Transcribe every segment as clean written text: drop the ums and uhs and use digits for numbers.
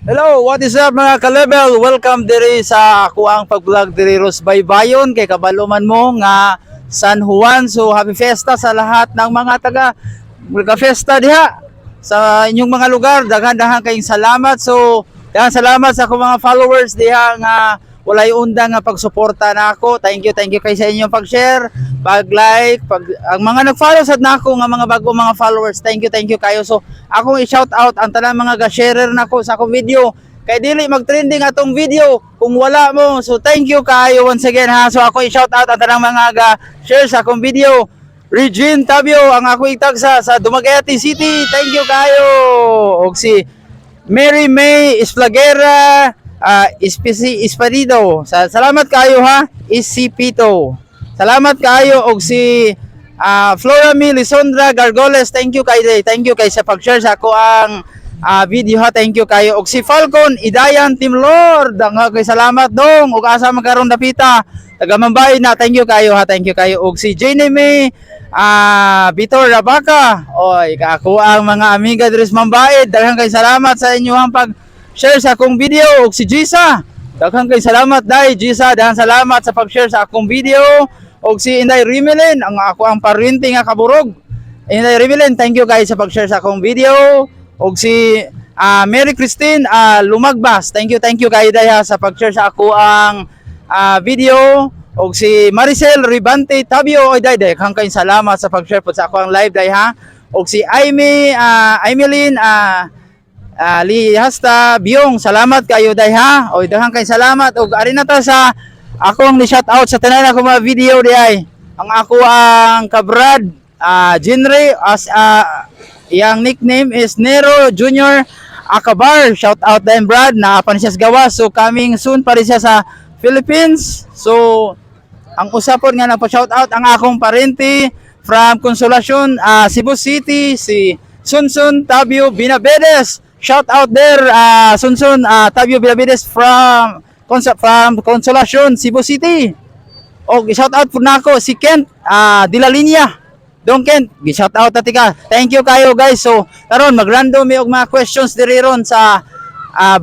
Hello, what is up mga ka-level? Welcome diri sa ako ang pag-vlog diri Rosbaybayon kay kabaluman mo nga San Juan. So happy fiesta sa lahat ng mga taga fiesta diha sa inyong mga lugar. Daghan-daghan kayong salamat. So daghan salamat sa akong mga followers diha nga walay undang nga pagsuporta nako. Thank you kay sa inyong pag-share, pag-like, ang mga nag-follow sad nako nga mga bago mga followers. Thank you kayo. So akong i-shout out ang tanan mga ga-sharer nako sa akong video. Kay dili mag-trending atong video kung wala mo. So thank you kayo once again ha. So ako i-shout out ang tanan mga ga-share sa akong video. Regine Tabio ang ako itagsa sa Dumaguete City. Thank you kayo. Og si Mary May Esplagera, Esperido. Salamat kayo ha. Isipito. Salamat kayo og si Flora Mi Lisondra Gargoles. Thank you kay sa pag-share sa ako ang video ha. Thank you kayo og si Falcon Idayan Team Lord. Nga kay salamat dong og asa magkaron dapita. Taga Mambay na. Thank you kayo ha. Thank you kayo og si Jane May Vitor Rabaca. Oy, ako ang mga amiga diri sa Mambay. Daghang kay salamat sa inyong pag-share sa akong video og si Gisa. Daghang kay salamat dai Gisa. Daghang salamat sa pag-share sa akong video. Og si Inday Rimelin, ang ako ang parinti nga kaburog. Inday Rimelin, thank you guys sa pag-share sa akong video. Og si Mary Christine Lumagbas, thank you kayo daya sa pag-share sa ako ang video. Og si Maricel Ribante Tabio, oy day kang kay salamat sa pag-share po sa ako ang live day ha. Og si Aimelin Lihasta Biong, salamat kayo day ha. Oy daghang kay salamat og ari na ta sa ako ang ni-shout out sa tanan ako mga video di ay. Ang ako ang kabrad Jinre as yang nickname is Nero Junior Akabar. Shout out din Brad na pa siya sa gawas. So coming soon pa rin siya sa Philippines. So ang usapon nga nagpa-shout out ang akong parente from Consolacion, Cebu City, si Sunsun Tabio Binabedes. Shout out there Sunsun Tabio Binabedes from Consolacion, Cebu City. O shout out po nako si Kent Dila Linya. Don Kent, shout out atika. Thank you kayo guys. So karon mag-random mi og mga questions diri ron sa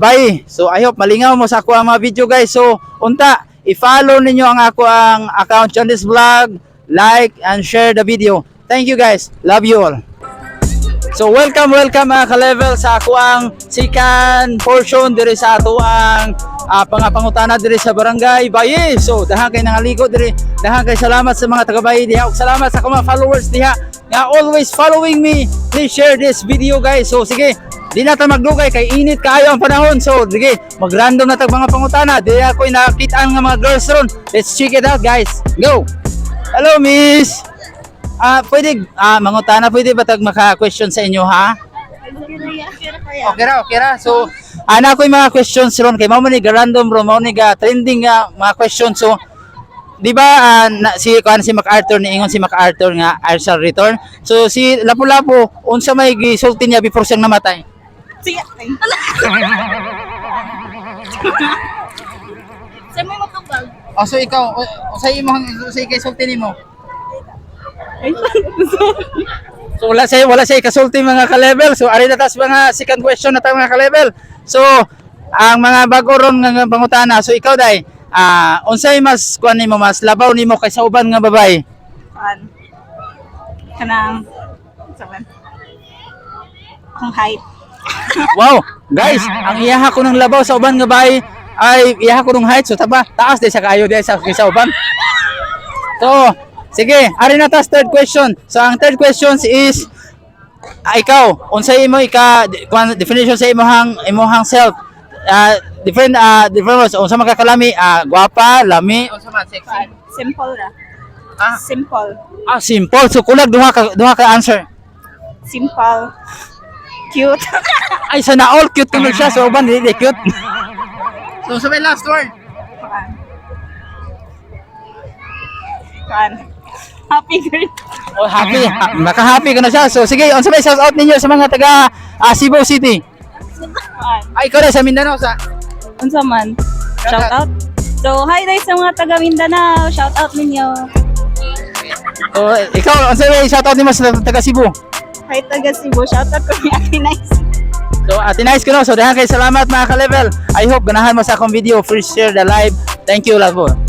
bay. So I hope malingaw mo sa ako ang mga video guys. So unta i-follow ninyo ang ako ang account on this vlog, like and share the video. Thank you guys. Love you all. So welcome mga ka-level sa ako ang second portion diri sa ato ang pangutana diri sa Barangay Bayi. So dahan kay nangaligo diri, dahan kay salamat sa mga taga Bayi diha ug salamat sa mga followers diha nga always following me. Please share this video guys. So sige, di na ta magdugay kay init kaayo ang panahon. So sige, mag-random na tag mga pangutana. Di ako nakita nga mga girls ron. Let's check it out guys. Go. Hello miss. Pwede mangutana, pwede ba tag maka-question sa inyo ha? Okay ra. So ana ko yung mga questions ron kay mao man ni random ron, mao ni trending nga mga questions. So di ba si MacArthur ni ingon si MacArthur nga I shall return. So si Lapu-Lapu unsa may gisulti niya before siyang namatay? Sige. Sa mo makabag. So ikaw sa imong sa gisulti nimo? So wala siya kasulti mga ka-level. So ari na tas mga second question na ta mga ka-level. So ang mga bago ron nga pangutana. So ikaw dai unsay mas kuan nimo, mas labaw nimo kaysa uban nga babae? Kanang saban. Kung height. Wow, guys, ang iyaha ko ng labaw sa uban nga babae ay iyaha ko ng height. So taba, taas di sa kaayo di sa kaysa uban. So sige, ari na tas third question. So ang third question is ikaw, unsay imo definition sa imong self? Different words. Unsa makakalami? Gwapa, lami, unsa man sexy? Simple ra. Simple. Simple. So kulag duha ka answer. Simple. Cute. Ay sana all cute kung siya so uban dili cute. So sa may last word. Kan. Happy girl. Oh, happy. Maka-happy ka na siya. So sige, unsa may shout out ninyo sa mga taga Cebu City? Ay, ikaw na sa Mindanao sa Unsa man? Shout out. So hi guys sa mga taga Mindanao. Shout out ninyo. So ikaw unsa may shout out nimo sa taga Cebu? Hi taga Cebu. Shout out ko ni Ate Nice. So tinais ko no. So dahil kay salamat mga ka-level. I hope ganahan mo sa akong video. Please share the live. Thank you lahat po.